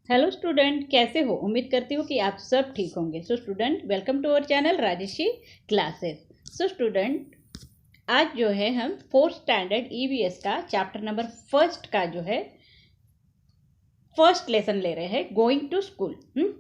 Hello student, कैसे हो? उम्मीद करती हूँ कि आप सब ठीक होंगे। So student, welcome to our channel Rajeshi classes. So student, आज जो है हम फोर्थ स्टैंडर्ड ईवीएस का चैप्टर नंबर फर्स्ट का जो है फर्स्ट लेसन ले रहे हैं, गोइंग टू स्कूल।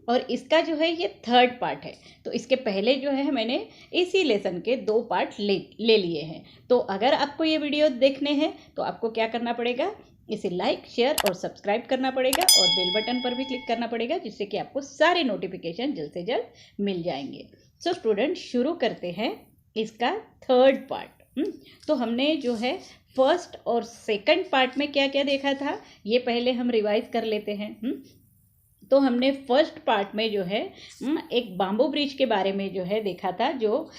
और इसका जो है ये थर्ड पार्ट है। तो इसके पहले जो है मैंने इसी लेसन के 2 पार्ट ले लिए हैं। तो अगर आपको ये वीडियो देखने हैं तो आपको क्या करना पड़ेगा, इसे लाइक, शेयर और सब्सक्राइब करना पड़ेगा और बेल बटन पर भी क्लिक करना पड़ेगा, जिससे कि आपको सारे नोटिफिकेशन जल्द से जल्द मिल जाएंगे। सो स्टूडेंट, शुरू करते हैं इसका थर्ड पार्ट। तो हमने जो है फर्स्ट और सेकंड पार्ट में क्या क्या देखा था, ये पहले हम रिवाइज कर लेते हैं। तो हमने फर्स्ट पार्ट में जो है एक बाम्बू ब्रिज के बारे में जो है देखा था, जो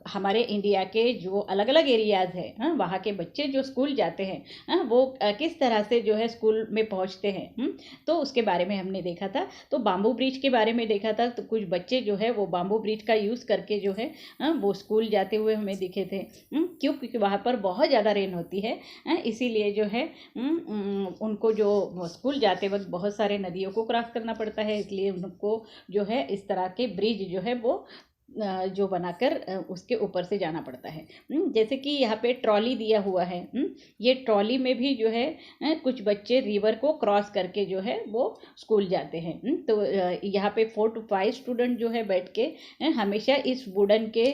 हमारे इंडिया के जो अलग अलग एरियाज़ हैं, वहाँ के बच्चे जो स्कूल जाते हैं वो किस तरह से जो है स्कूल में पहुँचते हैं। तो उसके बारे में हमने देखा था। तो बाम्बू ब्रिज के बारे में देखा था। तो कुछ बच्चे जो है वो बाम्बू ब्रिज का यूज़ करके जो है वो स्कूल जाते हुए हमें दिखे थे। क्यों? क्योंकि वहाँ पर बहुत ज़्यादा रेन होती है, इसीलिए जो है उनको जो स्कूल जाते वक्त बहुत सारे नदियों को क्रॉस करना पड़ता है, इसलिए उनको जो है इस तरह के ब्रिज जो है वो जो बनाकर उसके ऊपर से जाना पड़ता है। जैसे कि यहाँ पे ट्रॉली दिया हुआ है। ये ट्रॉली में भी जो है कुछ बच्चे रिवर को क्रॉस करके जो है वो स्कूल जाते हैं। तो यहाँ पे 4 to 5 स्टूडेंट जो है बैठ के हमेशा इस वुडन के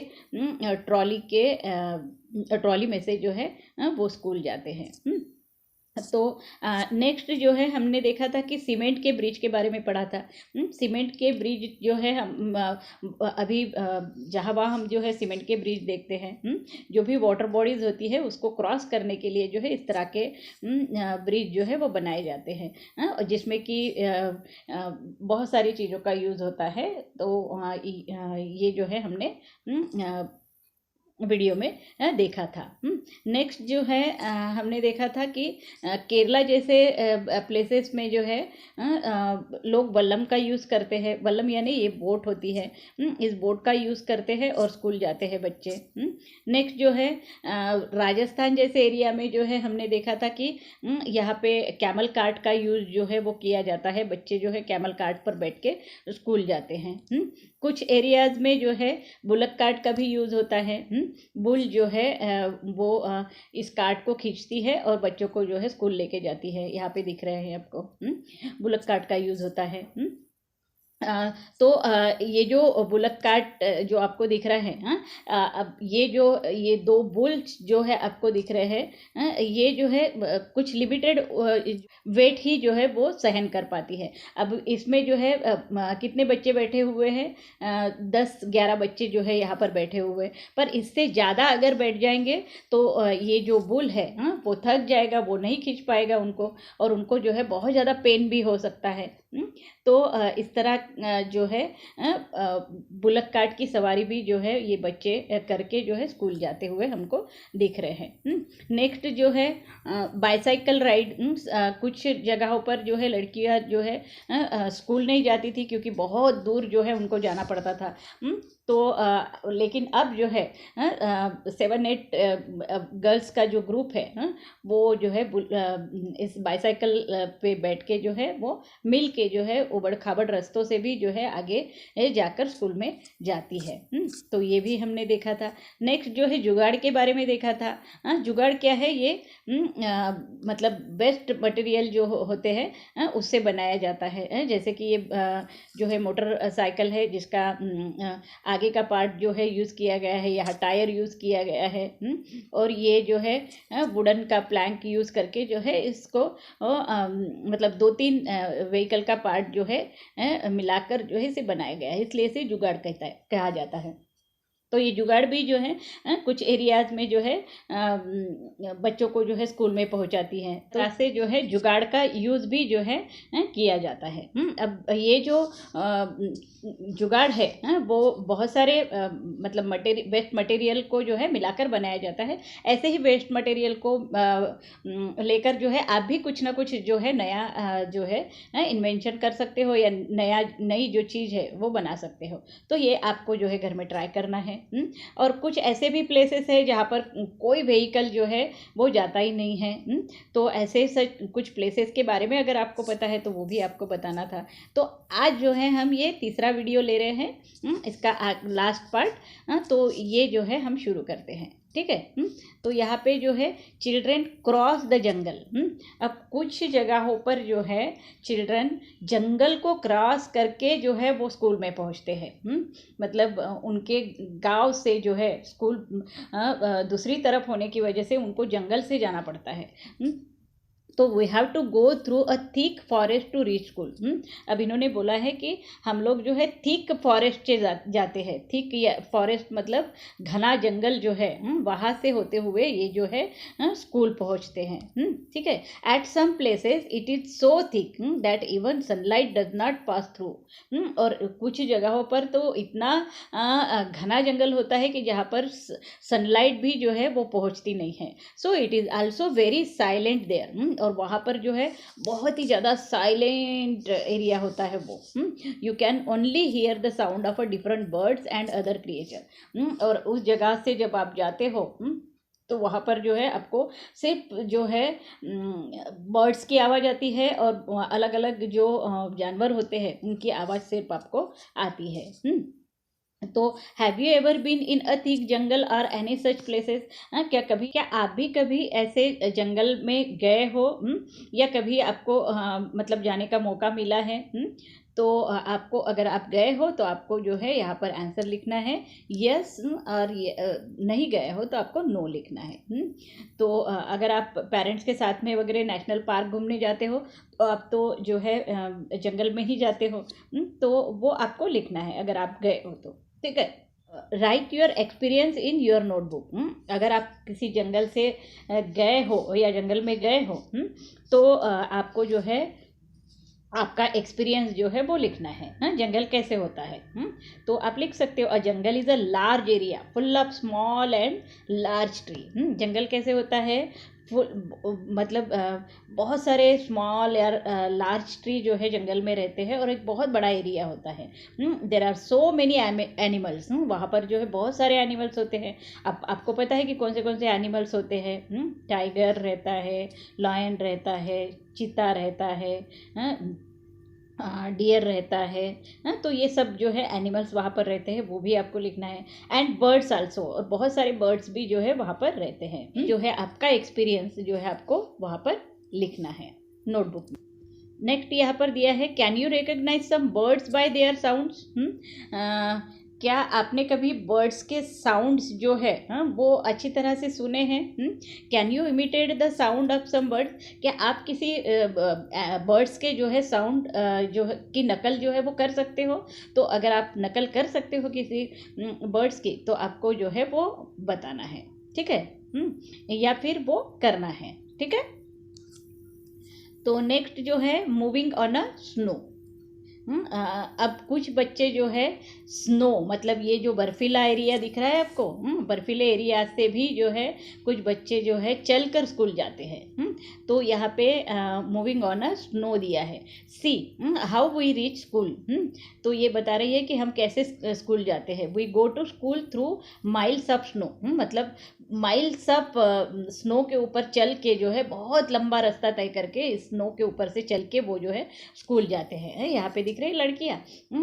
ट्रॉली में से जो है वो स्कूल जाते हैं। तो नेक्स्ट जो है हमने देखा था कि सीमेंट के ब्रिज के बारे में पढ़ा था। सीमेंट के ब्रिज जो है हम अभी जहाँ वहाँ हम जो है सीमेंट के ब्रिज देखते हैं। जो भी वाटर बॉडीज़ होती है उसको क्रॉस करने के लिए जो है इस तरह के ब्रिज जो है वो बनाए जाते हैं, जिसमें कि बहुत सारी चीज़ों का यूज़ होता है। तो ये जो है हमने वीडियो में देखा था। नेक्स्ट जो है हमने देखा था कि केरला जैसे प्लेसेस में जो है लोग वल्लम का यूज़ करते हैं। वल्लम यानी ये बोट होती है। इस बोट का यूज़ करते हैं और स्कूल जाते हैं बच्चे। नेक्स्ट जो है राजस्थान जैसे एरिया में जो है हमने देखा था कि यहाँ पे कैमल कार्ट का यूज़ जो है वो किया जाता है। बच्चे जो है कैमल कार्ट पर बैठ के स्कूल जाते हैं। कुछ एरियाज़ में जो है बुलक कार्ट का भी यूज़ होता है। बुल जो है वो इस कार्ट को खींचती है और बच्चों को जो है स्कूल लेके जाती है। यहाँ पे दिख रहे हैं आपको, बुलक कार्ट का यूज़ होता है। तो ये जो बुलक कार्ट जो आपको दिख रहा है, अब ये 2 बुल्स जो है आपको दिख रहे हैं, ये जो है कुछ लिमिटेड वेट ही जो है वो सहन कर पाती है। अब इसमें जो है कितने बच्चे बैठे हुए हैं, 10-11 बच्चे जो है यहाँ पर बैठे हुए हैं। पर इससे ज़्यादा अगर बैठ जाएंगे तो ये जो बुल है वो थक जाएगा, वो नहीं खींच पाएगा उनको, और उनको जो है बहुत ज़्यादा पेन भी हो सकता है। तो इस तरह जो है बुलक कार्ट की सवारी भी जो है ये बच्चे करके जो है स्कूल जाते हुए हमको दिख रहे हैं। नेक्स्ट जो है बाईसाइकिल राइड। कुछ जगहों पर जो है लड़कियां जो है स्कूल नहीं जाती थी, क्योंकि बहुत दूर जो है उनको जाना पड़ता था। तो लेकिन अब जो है 7-8 गर्ल्स का जो ग्रुप है वो जो है इस बाईसाइकिल पे बैठ के जो है वो मिल के जो है उबड़ खाबड़ रास्तों से भी जो है आगे जाकर स्कूल में जाती है। तो ये भी हमने देखा था। नेक्स्ट जो है जुगाड़ के बारे में देखा था। जुगाड़ क्या है? ये मतलब वेस्ट मटेरियल जो होते हैं उससे बनाया जाता है। जैसे कि ये जो है मोटरसाइकिल है, जिसका आगे का पार्ट जो है यूज़ किया गया है, यहाँ टायर यूज़ किया गया है। और ये जो है वुडन का प्लैंक यूज़ करके जो है इसको मतलब 2-3 व्हीकल का पार्ट जो है मिलाकर जो है इसे बनाया गया है, इसलिए इसे जुगाड़ कहा जाता है। तो ये जुगाड़ भी जो है कुछ एरियाज़ में जो है बच्चों को जो है स्कूल में पहुंचाती है। तो ऐसे जो है जुगाड़ का यूज़ भी जो है किया जाता है। अब ये जो जुगाड़ है वो बहुत सारे मतलब वेस्ट मटेरियल को जो है मिलाकर बनाया जाता है। ऐसे ही वेस्ट मटेरियल को लेकर जो है आप भी कुछ ना कुछ जो है नया जो है इन्वेंशन कर सकते हो, या नई जो चीज़ है वो बना सकते हो। तो ये आपको जो है घर में ट्राई करना है। और कुछ ऐसे भी प्लेसेस है जहाँ पर कोई व्हीकल जो है वो जाता ही नहीं है। तो ऐसे सच कुछ प्लेसेस के बारे में अगर आपको पता है तो वो भी आपको बताना था। तो आज जो है हम ये तीसरा वीडियो ले रहे हैं, इसका लास्ट पार्ट। तो ये जो है हम शुरू करते हैं, ठीक है। तो यहाँ पे जो है चिल्ड्रन क्रॉस द जंगल। अब कुछ जगहों पर जो है चिल्ड्रन जंगल को क्रॉस करके जो है वो स्कूल में पहुँचते हैं। मतलब उनके गांव से जो है स्कूल दूसरी तरफ होने की वजह से उनको जंगल से जाना पड़ता है। तो we have to go through a thick forest to reach school. अब इन्होंने बोला है कि हम लोग जो है थिक फॉरेस्ट से जाते हैं। थिक फॉरेस्ट मतलब घना जंगल जो है, वहाँ से होते हुए ये जो है स्कूल पहुँचते हैं, ठीक है। At some places it is so thick that even sunlight does not pass through. और कुछ जगहों पर तो इतना घना जंगल होता है कि जहाँ पर सनलाइट भी जो है वो पहुँचती नहीं है। So it is also very silent there. और वहाँ पर जो है बहुत ही ज़्यादा साइलेंट एरिया होता है वो। You can only here the sound of a different birds and other creature. और उस जगह से जब आप जाते हो तो वहाँ पर जो है आपको सिर्फ जो है बर्ड्स की आवाज़ आती है और अलग अलग जो जानवर होते हैं उनकी आवाज़ सिर्फ आपको आती है। तो have you ever been in a thick jungle और एनी सच प्लेसेस। क्या आप भी कभी ऐसे जंगल में गए हो, या कभी आपको मतलब जाने का मौका मिला है। तो आपको अगर आप गए हो तो आपको जो है यहाँ पर आंसर लिखना है यस, और नहीं गए हो तो आपको नो लिखना है। तो अगर आप पेरेंट्स के साथ में वगैरह नेशनल पार्क घूमने जाते हो तो आप तो जो है जंगल में ही जाते हो, तो वो आपको लिखना है अगर आप गए हो तो, ठीक है। Right your experience in your notebook. अगर आप किसी जंगल से गए हो या जंगल में गए हो तो आपको जो है आपका एक्सपीरियंस जो है वो लिखना है। जंगल कैसे होता है, तो आप लिख सकते हो a jungle is a large area full of small and large tree. जंगल कैसे होता है, मतलब बहुत सारे स्मॉल या लार्ज ट्री जो है जंगल में रहते हैं और एक बहुत बड़ा एरिया होता है। There are so many animals. वहाँ पर जो है बहुत सारे एनिमल्स होते हैं। आपको पता है कि कौन से एनिमल्स होते हैं। टाइगर रहता है, लायन रहता है, चीता रहता है, डियर रहता है। तो ये सब जो है एनिमल्स वहाँ पर रहते हैं, वो भी आपको लिखना है। एंड बर्ड्स आल्सो, और बहुत सारे बर्ड्स भी जो है वहाँ पर रहते हैं। जो है आपका एक्सपीरियंस जो है आपको वहाँ पर लिखना है नोटबुक में। नेक्स्ट यहाँ पर दिया है can you recognise some birds by their sounds. क्या आपने कभी बर्ड्स के साउंड्स जो है वो अच्छी तरह से सुने हैं। Can you imitate the sound of some birds. क्या आप किसी बर्ड्स के जो है साउंड जो है की नकल जो है वो कर सकते हो। तो अगर आप नकल कर सकते हो किसी बर्ड्स की तो आपको जो है वो बताना है, ठीक है, या फिर वो करना है, ठीक है। तो नेक्स्ट जो है मूविंग ऑन अ स्नो। अब कुछ बच्चे जो है स्नो मतलब ये जो बर्फीला एरिया दिख रहा है आपको, बर्फीले एरिया से भी जो है कुछ बच्चे जो है चलकर स्कूल जाते हैं। तो यहाँ पे मूविंग ऑन अ स्नो दिया है। See how we reach school. तो ये बता रही है कि हम कैसे स्कूल जाते हैं। We go to school through miles of snow. मतलब माइल्स ऑफ स्नो के ऊपर चल के जो है बहुत लंबा रास्ता तय करके स्नो के ऊपर से चल के वो जो है स्कूल जाते हैं। यहाँ पे दिख रही लड़कियाँ,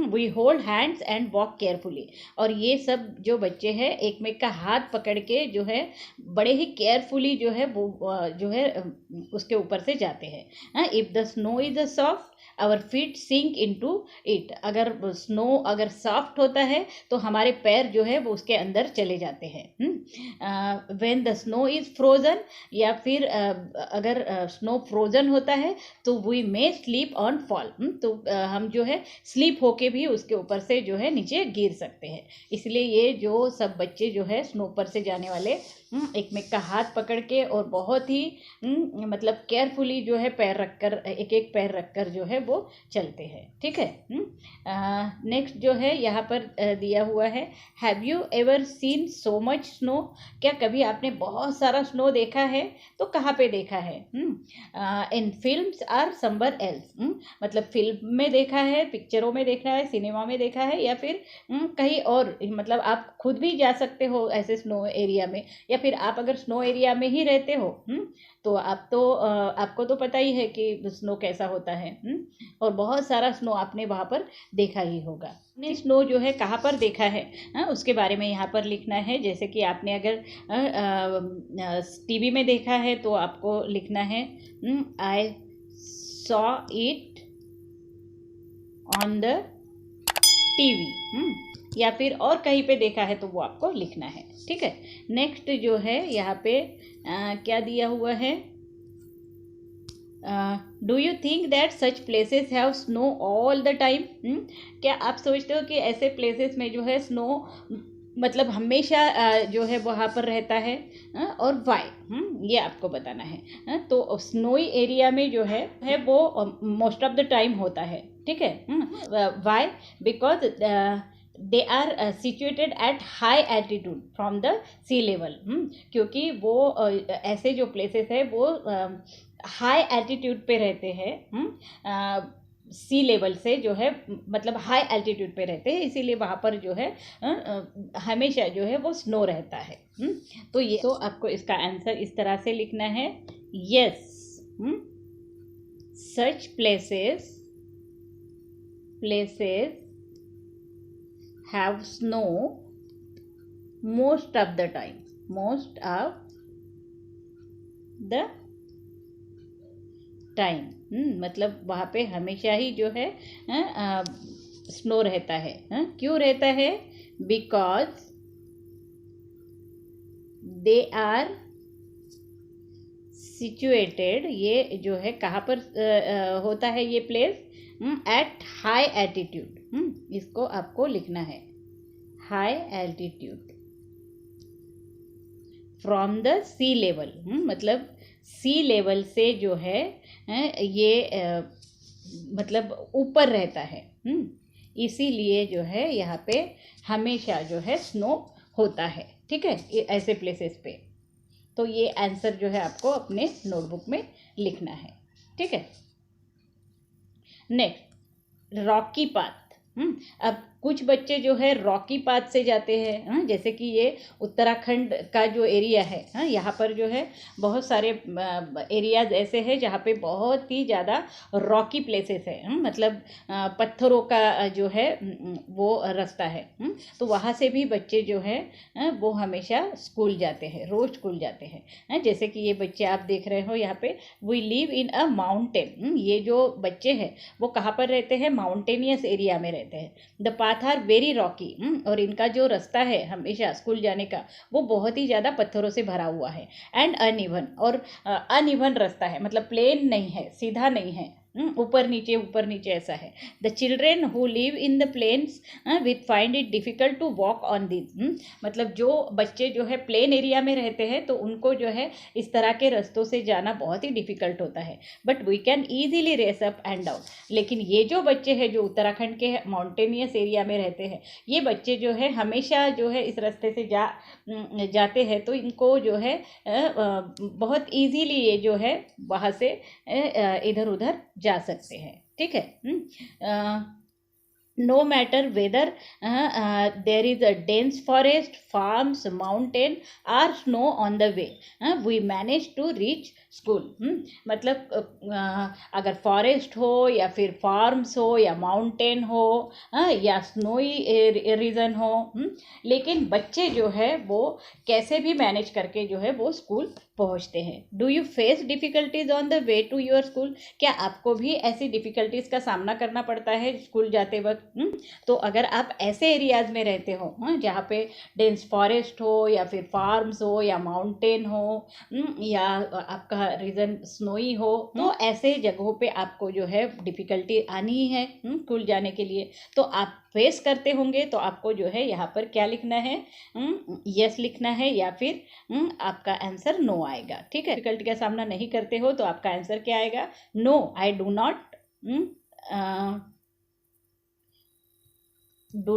we hold hands and walk carefully. और ये सब जो बच्चे हैं एक में का हाथ पकड़ के जो है बड़े ही केयरफुली जो है वो जो है उसके ऊपर से जाते हैं। If the snow is a soft our feet sink into it. अगर स्नो अगर सॉफ्ट होता है तो हमारे पैर जो है वो उसके अंदर चले जाते हैं। When the snow is frozen, या फिर अगर स्नो फ्रोजन होता है तो we may slip on fall. तो हम जो है स्लीप होके भी उसके ऊपर से जो है नीचे गिर सकते हैं। इसलिए ये जो सब बच्चे जो है स्नो पर से जाने वाले एक में का हाथ पकड़ के और बहुत ही मतलब केयरफुली जो है पैर रखकर, एक एक पैर रखकर जो है वो चलते हैं। ठीक है। नेक्स्ट जो है यहाँ पर दिया हुआ है, have you ever seen so much snow? क्या कभी आपने बहुत सारा स्नो देखा है? तो कहाँ पे देखा है? इन फिल्म्स आर समवर एल्स, मतलब फिल्म में देखा है, पिक्चरों में देखा है, सिनेमा में देखा है, या फिर कहीं और, मतलब आप खुद भी जा सकते हो ऐसे स्नो एरिया में, या फिर आप अगर स्नो एरिया में ही रहते हो तो आपको तो पता ही है कि स्नो कैसा होता है। और बहुत सारा स्नो आपने वहाँ पर देखा ही होगा। आपने स्नो जो है कहाँ पर देखा है, उसके बारे में यहाँ पर लिखना है। जैसे कि आपने अगर टीवी में देखा है तो आपको लिखना है I saw it on the TV, या फिर और कहीं पे देखा है तो वो आपको लिखना है। ठीक है। नेक्स्ट जो है यहाँ पे क्या दिया हुआ है, do you think that such places have snow all the time? क्या आप सोचते हो कि ऐसे प्लेसेस में जो है स्नो मतलब हमेशा जो है वहाँ पर रहता है, और वाई, ये आपको बताना है। तो स्नोई एरिया में जो है वो मोस्ट ऑफ द टाइम होता है। ठीक है। Why? Because they are situated at high altitude from the sea level, क्योंकि वो ऐसे जो प्लेसेस है वो हाई एल्टीट्यूड पे रहते हैं, सी लेवल से जो है, मतलब हाई एल्टीट्यूड पे रहते हैं, इसीलिए वहाँ पर जो है हमेशा जो है वो स्नो रहता है। तो ये तो आपको इसका आंसर इस तरह से लिखना है, yes, such places have snow most of the time, मतलब वहाँ पे हमेशा ही जो है स्नो रहता है। क्यों रहता है? बिकॉज दे आर सिचुएटेड, ये जो है कहाँ पर होता है ये प्लेस? Eight high altitude. इसको आपको लिखना है, high altitude from the sea level, मतलब सी लेवल से जो है ये मतलब ऊपर रहता है, इसीलिए जो है यहाँ पे हमेशा जो है स्नो होता है। ठीक है, ऐसे प्लेसेस पे। तो ये आंसर जो है आपको अपने नोटबुक में लिखना है। ठीक है। Next, Rocky path. अब कुछ बच्चे जो है रॉकी पाथ से जाते हैं, जैसे कि ये उत्तराखंड का जो एरिया है, यहाँ पर जो है बहुत सारे एरियाज ऐसे हैं जहाँ पे बहुत ही ज़्यादा रॉकी प्लेसेस है, मतलब पत्थरों का जो है वो रास्ता है। तो वहाँ से भी बच्चे जो है वो हमेशा स्कूल जाते हैं, रोज़ स्कूल जाते हैं। जैसे कि ये बच्चे आप देख रहे हो यहाँ पे, we live in a mountain. ये जो बच्चे हैं वो कहाँ पर रहते हैं? माउंटेनियस एरिया में रहते हैं। The path are very rocky, और इनका जो रास्ता है हमेशा स्कूल जाने का वो बहुत ही ज़्यादा पत्थरों से भरा हुआ है। एंड अनइवन, और अनइवन रास्ता है, मतलब प्लेन नहीं है, सीधा नहीं है, ऊपर नीचे ऐसा है। The children who live in the plains with find it difficult to walk on this, मतलब जो बच्चे जो है प्लेन एरिया में रहते हैं तो उनको जो है इस तरह के रास्तों से जाना बहुत ही डिफ़िकल्ट होता है, but we can easily race up and down. लेकिन ये जो बच्चे हैं जो उत्तराखंड के माउंटेनियस एरिया में रहते हैं, ये बच्चे जो है हमेशा जो है इस रास्ते से जाते हैं, तो इनको जो है बहुत ईजीली ये जो है वहाँ से इधर उधर जा सकते हैं। ठीक है। No matter whether there is a dense forest, farms, mountain or snow on the way, we manage to reach school. मतलब अगर फॉरेस्ट हो या फिर फार्म्स हो या माउंटेन हो या स्नोई रीजन हो, लेकिन बच्चे जो है वो कैसे भी मैनेज करके जो है वो स्कूल पहुंचते हैं। Do you face difficulties on the way to your school? क्या आपको भी ऐसी डिफ़िकल्टीज़ का सामना करना पड़ता है स्कूल जाते वक्त? तो अगर आप ऐसे एरियाज में रहते हो जहाँ पे डेंस फॉरेस्ट हो या फिर फार्म्स हो या माउंटेन हो या आपका रीजन स्नोई हो, तो ऐसे जगहों पे आपको जो है डिफ़िकल्टी आनी है स्कूल जाने के लिए। तो आप फेस करते होंगे, तो आपको जो है यहाँ पर क्या लिखना है, यस लिखना है या फिर आपका आंसर नो आएगा। ठीक है, डिफिकल्टी का सामना नहीं करते हो तो आपका आंसर क्या आएगा, no I do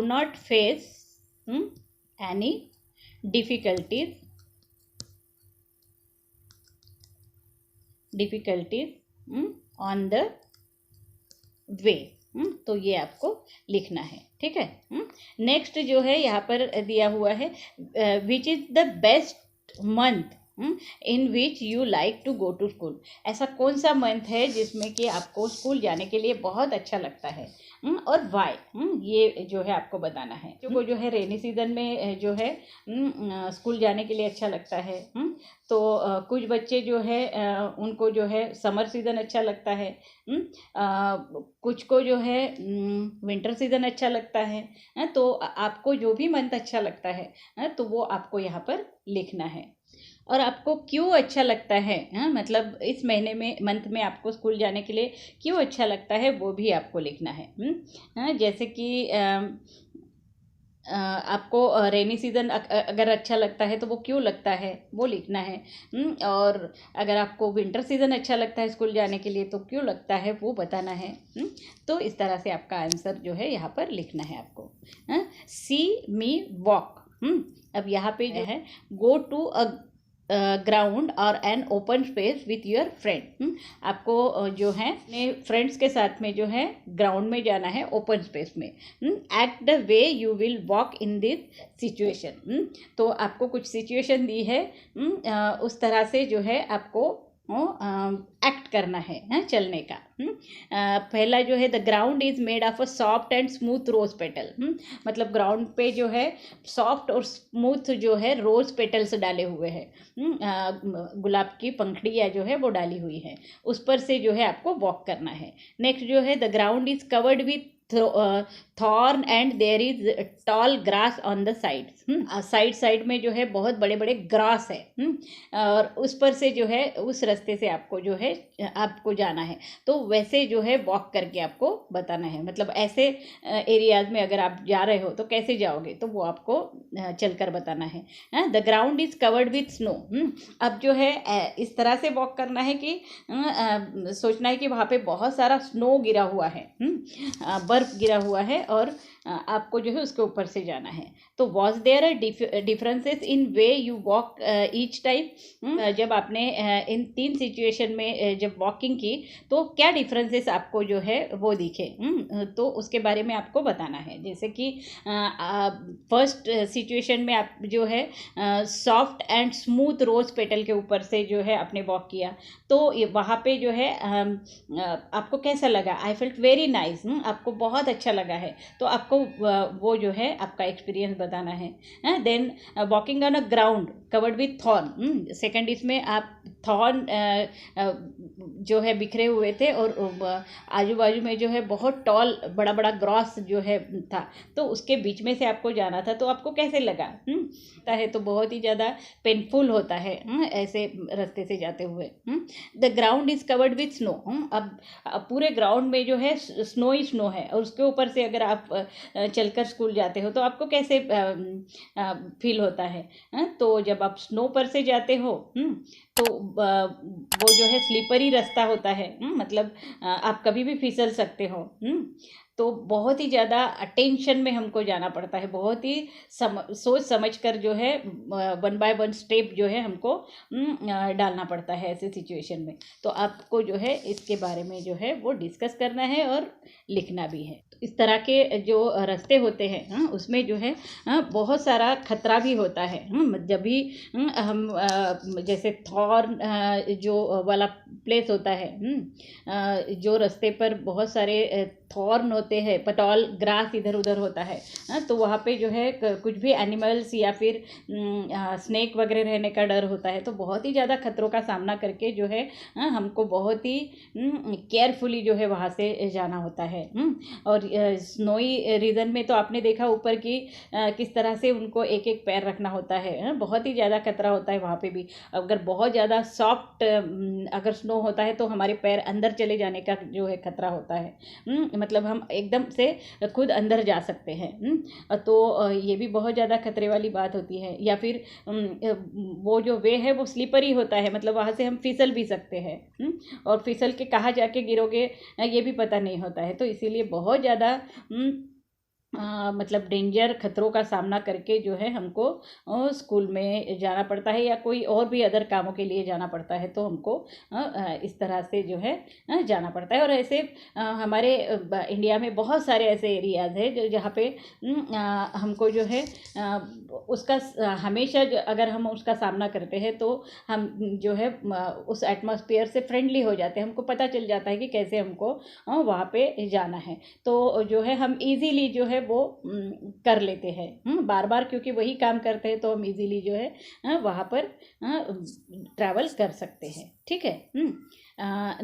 not face any difficulties on the way. तो ये आपको लिखना है। ठीक है, नेक्स्ट जो है यहाँ पर दिया हुआ है, which is the best month in which you like to go to school. ऐसा कौन सा मंथ है जिसमें कि आपको स्कूल जाने के लिए बहुत अच्छा लगता है और वाई, ये जो है आपको बताना है। जो है रेनी सीजन में जो है स्कूल जाने के लिए अच्छा लगता है। तो कुछ बच्चे जो है उनको जो है समर सीज़न अच्छा लगता है, कुछ को जो है विंटर सीज़न अच्छा लगता है। तो आपको जो भी मंथ अच्छा लगता है तो वो आपको यहाँ पर लिखना है। और आपको क्यों अच्छा लगता है, मतलब इस महीने में मंथ में आपको स्कूल जाने के लिए क्यों अच्छा लगता है वो भी आपको लिखना है। जैसे कि आपको रेनी सीज़न अगर अच्छा लगता है तो वो क्यों लगता है वो लिखना है। और अगर आपको विंटर सीज़न अच्छा लगता है स्कूल जाने के लिए तो क्यों लगता है वो बताना है। तो इस तरह से आपका आंसर जो है यहाँ पर लिखना है आपको। सी मी वॉक, अब यहाँ पे जो है गो टू अ ग्राउंड और an open space with your friend. आपको जो है अपने फ्रेंड्स के साथ में जो है ग्राउंड में जाना है, ओपन स्पेस में। Act the way you will walk in this situation. तो आपको कुछ सिचुएशन दी है, उस तरह से जो है आपको एक्ट करना है चलने का। पहला जो है, the ground is made of a soft and smooth rose petal. मतलब ग्राउंड पे जो है सॉफ्ट और स्मूथ जो है रोज पेटल्स डाले हुए हैं, गुलाब की पंखड़ियाँ जो है वो डाली हुई है, उस पर से जो है आपको वॉक करना है। नेक्स्ट जो है, the ground is covered with thorn and there is tall grass on the side side में जो है बहुत बड़े बड़े ग्रास है, और उस पर से जो है उस रास्ते से आपको जो है आपको जाना है। तो वैसे जो है वॉक करके आपको बताना है, मतलब ऐसे एरियाज में अगर आप जा रहे हो तो कैसे जाओगे तो वो आपको चलकर बताना है। The ground is covered with snow. अब जो है इस तरह से वॉक करना है कि सोचना है कि वहाँ पे बहुत सारा स्नो गिरा हुआ है, बर्फ गिरा हुआ है और आपको जो है उसके ऊपर से जाना है। तो was there a differences in way you walk each time. जब आपने इन 3 सिचुएशन में जब वॉकिंग की तो क्या डिफरेंसेस आपको जो है वो दिखे, तो उसके बारे में आपको बताना है। जैसे कि फर्स्ट सिचुएशन में आप जो है soft and smooth rose petal के ऊपर से जो है आपने वॉक किया, तो वहाँ पे जो है आपको कैसा लगा, आई फेल्ट वेरी नाइस, आपको बहुत अच्छा लगा है, तो आपको वो जो है आपका एक्सपीरियंस बताना है। Then walking on a ground covered with thorn. Second इसमें आप थॉर्न जो है बिखरे हुए थे और आजू बाजू में जो है बहुत टॉल बड़ा बड़ा ग्रास जो है था, तो उसके बीच में से आपको जाना था, तो आपको कैसे लगा है, तो बहुत ही ज़्यादा पेनफुल होता है ऐसे रास्ते से जाते हुए। The ground is covered with snow. अब पूरे ग्राउंड में जो है स्नो ही स्नो है, और उसके ऊपर से अगर आप चलकर स्कूल जाते हो तो आपको कैसे फील होता है। तो जब आप स्नो पर से जाते हो तो वो जो है स्लीपरी रास्ता होता है, मतलब आप कभी भी फिसल सकते हो। तो बहुत ही ज़्यादा अटेंशन में हमको जाना पड़ता है, बहुत ही सोच समझ कर जो है 1 बाय 1 स्टेप जो है हमको डालना पड़ता है ऐसे सिचुएशन में। तो आपको जो है इसके बारे में जो है वो डिस्कस करना है और लिखना भी है। तो इस तरह के जो रास्ते होते हैं उसमें जो है बहुत सारा खतरा भी होता है। जब भी हम जैसे थॉर्न जो वाला प्लेस होता है, जो रास्ते पर बहुत सारे थॉर्न होते हैं, पटॉल ग्रास इधर उधर होता है, तो वहाँ पे जो है कुछ भी एनिमल्स या फिर स्नेक वगैरह रहने का डर होता है। तो बहुत ही ज़्यादा खतरों का सामना करके जो है हमको बहुत ही केयरफुली जो है वहाँ से जाना होता है। और स्नोई रीजन में तो आपने देखा ऊपर की किस तरह से उनको एक एक पैर रखना होता है, बहुत ही ज़्यादा खतरा होता है वहाँ पे भी। अगर बहुत ज़्यादा सॉफ्ट अगर स्नो होता है तो हमारे पैर अंदर चले जाने का जो है खतरा होता है, मतलब हम एकदम से खुद अंदर जा सकते हैं। तो ये भी बहुत ज़्यादा खतरे वाली बात होती है। या फिर वो जो वे है वो स्लिपरी होता है, मतलब वहाँ से हम फिसल भी सकते हैं, और फिसल के कहाँ जाके गिरोगे ये भी पता नहीं होता है। तो इसीलिए बहुत ज़्यादा मतलब डेंजर खतरों का सामना करके जो है हमको स्कूल में जाना पड़ता है, या कोई और भी अदर कामों के लिए जाना पड़ता है। तो हमको इस तरह से जो है जाना पड़ता है। और ऐसे हमारे इंडिया में बहुत सारे ऐसे एरियाज़ है जहाँ पे हमको जो है उसका हमेशा अगर हम उसका सामना करते हैं तो हम जो है उस एटमॉस्फेयर से फ्रेंडली हो जाते हैं, हमको पता चल जाता है कि कैसे हमको वहाँ पे जाना है। तो जो है हम इजीली जो है वो कर लेते हैं बार बार, क्योंकि वही काम करते हैं तो हम इजीली जो है वहाँ पर ट्रैवल कर सकते हैं। ठीक है।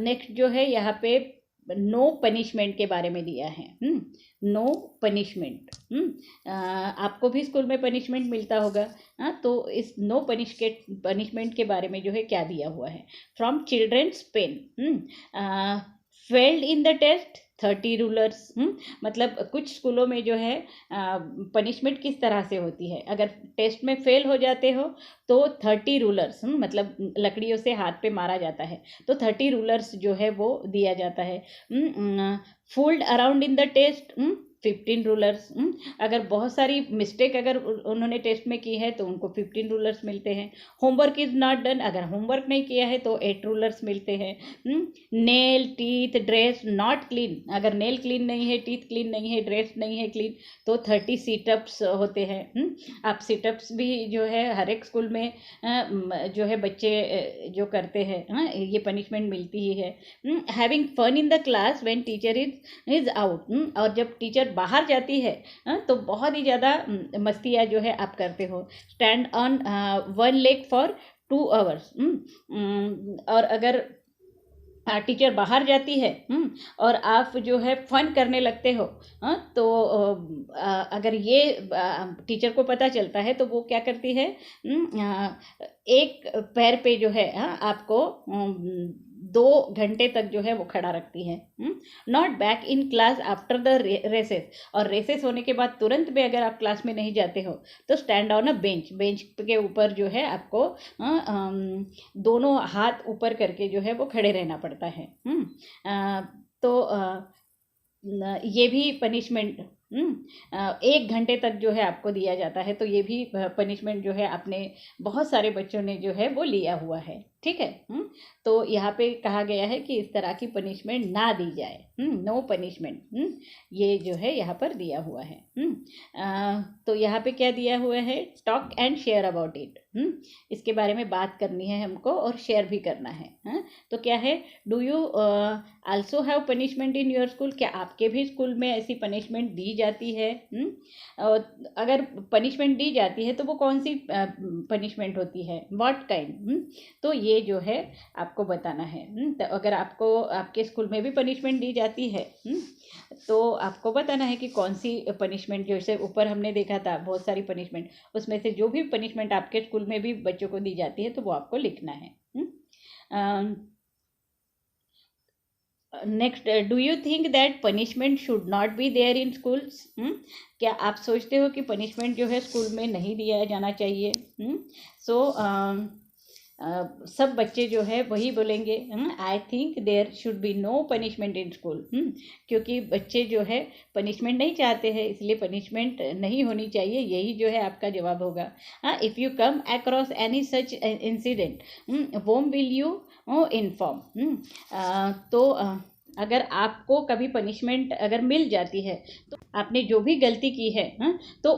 नेक्स्ट जो है यहाँ पे नो पनिशमेंट के बारे में दिया है। नो पनिशमेंट, आपको भी स्कूल में पनिशमेंट मिलता होगा। तो इस नो पनिशमेंट के बारे में जो है क्या दिया हुआ है। From children's pain, failed in the test 30 rulers. मतलब कुछ स्कूलों में जो है पनिशमेंट किस तरह से होती है, अगर टेस्ट में फेल हो जाते हो तो 30 रूलर्स, मतलब लकड़ियों से हाथ पे मारा जाता है, तो 30 रूलर्स जो है वो दिया जाता है। Fooled around in the test 15 rulers. अगर बहुत सारी मिस्टेक अगर उन्होंने टेस्ट में की है तो उनको 15 रूलर्स मिलते हैं। होमवर्क इज़ नॉट डन, अगर होमवर्क नहीं किया है तो 8 रूलर्स मिलते हैं। Nail teeth dress not clean, अगर नेल क्लीन नहीं है, टीथ क्लीन नहीं है, ड्रेस नहीं है क्लीन, तो 30 सीटअप्स होते हैं। आप सीटअप्स भी जो है हर एक स्कूल में जो है बच्चे जो करते हैं ये पनिशमेंट मिलती ही है। Having fun in the class when teacher is out, और जब टीचर बाहर जाती है तो बहुत ही ज़्यादा मस्तियाँ जो है आप करते हो। Stand on one leg for 2 hours, और अगर टीचर बाहर जाती है और आप जो है फन करने लगते हो, तो अगर ये टीचर को पता चलता है तो वो क्या करती है, एक पैर पे जो है आपको 2 घंटे तक जो है वो खड़ा रखती है। Not back in class after the recess, और रेसेस होने के बाद तुरंत में अगर आप क्लास में नहीं जाते हो तो stand on a bench, bench के ऊपर जो है आपको दोनों हाथ ऊपर करके जो है वो खड़े रहना पड़ता है। तो ये भी पनिशमेंट 1 घंटे तक जो है आपको दिया जाता है। तो ये भी पनिशमेंट जो है आपने बहुत सारे बच्चों ने जो है वो लिया हुआ है। ठीक है। तो यहाँ पे कहा गया है कि इस तरह की पनिशमेंट ना दी जाए, नो पनिशमेंट, ये जो है यहाँ पर दिया हुआ है। तो यहाँ पे क्या दिया हुआ है, talk and share about it, इसके बारे में बात करनी है हमको और शेयर भी करना है। तो क्या है, do you also have punishment in your school, क्या आपके भी स्कूल में ऐसी पनिशमेंट दी जाती है। अगर पनिशमेंट दी जाती है तो वो कौन सी पनिशमेंट होती है, व्हाट काइंड, तो ये जो है आपको बताना है। तो अगर आपको आपके स्कूल में भी पनिशमेंट दी जाती है तो आपको बताना है कि कौन सी पनिशमेंट, जैसे ऊपर हमने देखा था बहुत सारी पनिशमेंट, उसमें से जो भी पनिशमेंट आपके स्कूल में भी बच्चों को दी जाती है तो वो आपको लिखना है। Next, do you think that punishment should not be there in schools, क्या आप सोचते हो कि पनिशमेंट जो है स्कूल में नहीं दिया जाना चाहिए। सब बच्चे जो है वही बोलेंगे, I think there should be no punishment in school, क्योंकि बच्चे जो है पनिशमेंट नहीं चाहते हैं, इसलिए पनिशमेंट नहीं होनी चाहिए, यही जो है आपका जवाब होगा। If you come across any such incident whom will you inform, तो अगर आपको कभी पनिशमेंट अगर मिल जाती है तो आपने जो भी गलती की है तो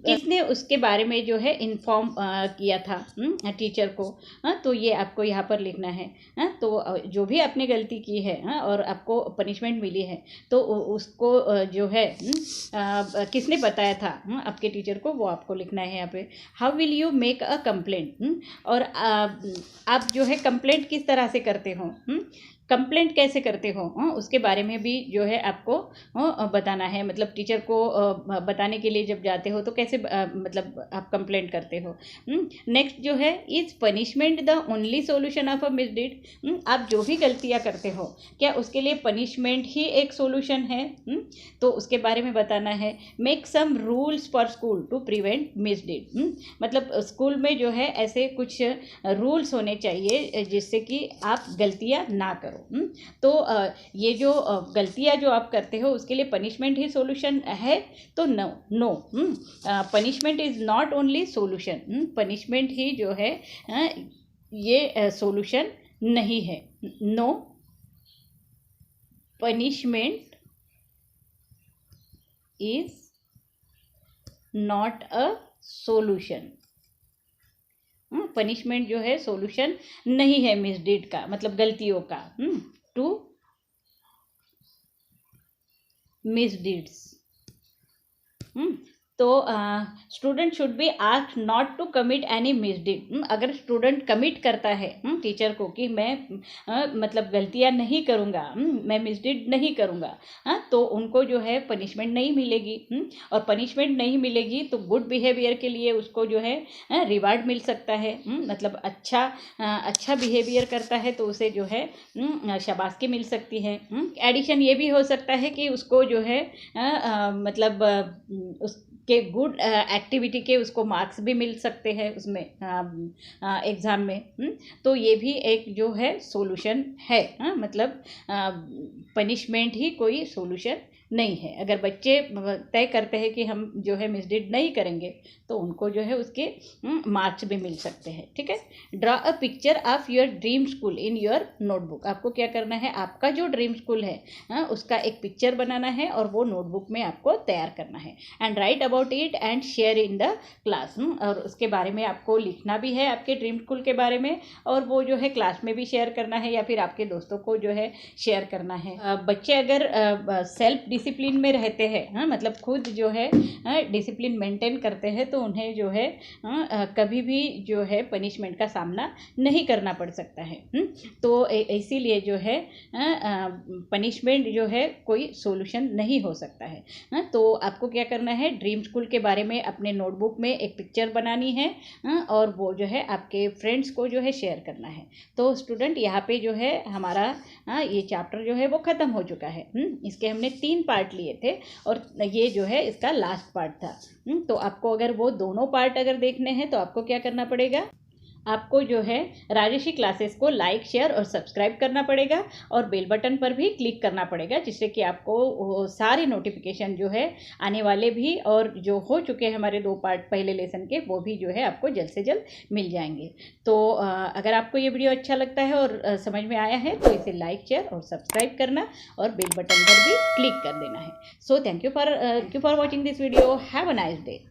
किसने उसके बारे में जो है इन्फॉर्म किया था टीचर को। तो ये आपको यहाँ पर लिखना है। तो जो भी आपने गलती की है और आपको पनिशमेंट मिली है तो उसको जो है किसने बताया था आपके टीचर को, वो आपको लिखना है यहाँ पे। How will you make a complaint, और आप जो है कंप्लेंट किस तरह से करते हो, कंप्लेंट कैसे करते हो, उसके बारे में भी जो है आपको बताना है। मतलब टीचर को बताने के लिए जब जाते हो तो कैसे मतलब आप कंप्लेंट करते हो। नेक्स्ट जो है, is punishment the only solution of a misdeed, आप जो भी गलतियाँ करते हो क्या उसके लिए पनिशमेंट ही एक सॉल्यूशन है। तो उसके बारे में बताना है। Make some rules for school to prevent misdeed, मतलब स्कूल में जो है ऐसे कुछ रूल्स होने चाहिए जिससे कि आप गलतियाँ ना करो। तो ये जो गलतियाँ जो आप करते हो उसके लिए पनिशमेंट ही सॉल्यूशन है, तो no punishment is not only solution, punishment ही जो है ये सॉल्यूशन नहीं है। No punishment is not a solution, punishment जो है सॉल्यूशन नहीं है मिसडीड का, मतलब गलतियों का, टू मिसडीड्स। तो student should be asked not to commit any misdeed, अगर स्टूडेंट कमिट करता है टीचर को कि मैं मतलब गलतियां नहीं करूँगा, मैं मिसडीड नहीं करूँगा, तो उनको जो है पनिशमेंट नहीं मिलेगी। और पनिशमेंट नहीं मिलेगी तो गुड बिहेवियर के लिए उसको जो है रिवार्ड मिल सकता है, मतलब अच्छा बिहेवियर करता है तो उसे जो है शाबाशी मिल सकती है। एडिशन ये भी हो सकता है कि उसको जो है मतलब उसके गुड एक्टिविटी के उसको मार्क्स भी मिल सकते हैं उसमें एग्ज़ाम में। तो ये भी एक जो है सॉल्यूशन है, मतलब पनिशमेंट ही कोई सॉल्यूशन नहीं है। अगर बच्चे तय करते हैं कि हम जो है मिसडीड नहीं करेंगे तो उनको जो है उसके मार्क्स भी मिल सकते हैं। ठीक है। Draw a picture of your dream school in your notebook, आपको क्या करना है, आपका जो ड्रीम स्कूल है उसका एक पिक्चर बनाना है और वो नोटबुक में आपको तैयार करना है। And right about it and share in the class, और उसके बारे में आपको लिखना भी है आपके ड्रीम स्कूल के बारे में, और वो जो है क्लास में भी शेयर करना है या फिर आपके दोस्तों को जो है शेयर करना है। बच्चे अगर सेल्फ डिसिप्लिन में रहते हैं, मतलब खुद जो है डिसिप्लिन मेंटेन करते हैं तो उन्हें जो है कभी भी जो है पनिशमेंट का सामना नहीं करना पड़ सकता है। तो इसीलिए जो है पनिशमेंट जो है कोई सॉल्यूशन नहीं हो सकता है। तो आपको क्या करना है, ड्रीम स्कूल के बारे में अपने नोटबुक में एक पिक्चर बनानी है और वो जो है आपके फ्रेंड्स को जो है शेयर करना है। तो स्टूडेंट यहाँ पे जो है हमारा ये चैप्टर जो है वो ख़त्म हो चुका है। इसके हमने 3 पार्ट लिए थे और ये जो है इसका लास्ट पार्ट था। तो आपको अगर वो दोनों पार्ट अगर देखने हैं तो आपको क्या करना पड़ेगा, आपको जो है राजश्री क्लासेस को लाइक शेयर और सब्सक्राइब करना पड़ेगा और बेल बटन पर भी क्लिक करना पड़ेगा, जिससे कि आपको सारे नोटिफिकेशन जो है आने वाले भी और जो हो चुके हैं हमारे 2 पार्ट पहले लेसन के वो भी जो है आपको जल्द से जल्द मिल जाएंगे। तो अगर आपको ये वीडियो अच्छा लगता है और समझ में आया है तो इसे लाइक शेयर और सब्सक्राइब करना और बेल बटन पर भी क्लिक कर देना है। So thank you for watching this video. Have a nice day.